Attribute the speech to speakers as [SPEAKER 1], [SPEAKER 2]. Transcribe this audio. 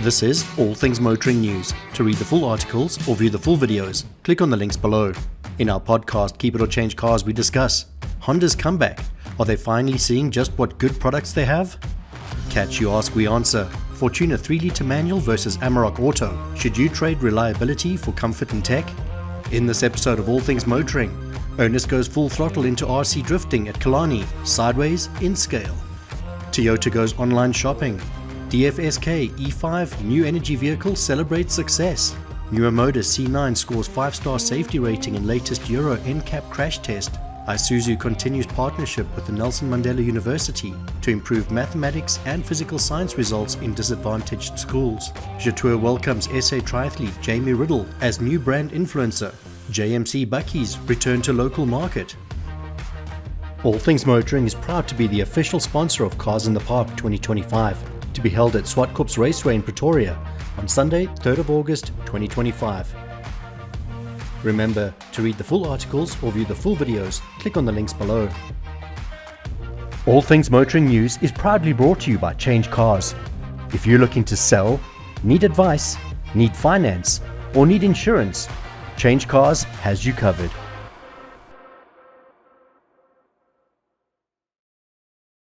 [SPEAKER 1] This is All Things Motoring News. To read the full articles or view the full videos, click on the links below. In our podcast, Keep It or Change Cars, we discuss Honda's comeback. Are they finally seeing just what good products they have? Catch You Ask, We Answer. Fortuna 3-litre manual versus Amarok Auto. Should you trade reliability for comfort and tech? In this episode of All Things Motoring, Ernest goes full throttle into RC drifting at Killarney, sideways in scale. Toyota goes online shopping. DFSK E5 new energy vehicle celebrates success. Newer Motor C9 scores 5-star safety rating in latest Euro NCAP crash test. Isuzu continues partnership with the Nelson Mandela University to improve mathematics and physical science results in disadvantaged schools. Jetour welcomes SA triathlete Jamie Riddle as new brand influencer. JMC Bakkies return to local market. All Things Motoring is proud to be the official sponsor of Cars in the Park 2025, to be held at Swartkops Raceway in Pretoria on Sunday, 3rd of August 2025. Remember, to read the full articles or view the full videos, click on the links below. All Things Motoring News is proudly brought to you by CHANGECARS. If you're looking to sell, need advice, need finance, or need insurance, CHANGECARS has you covered.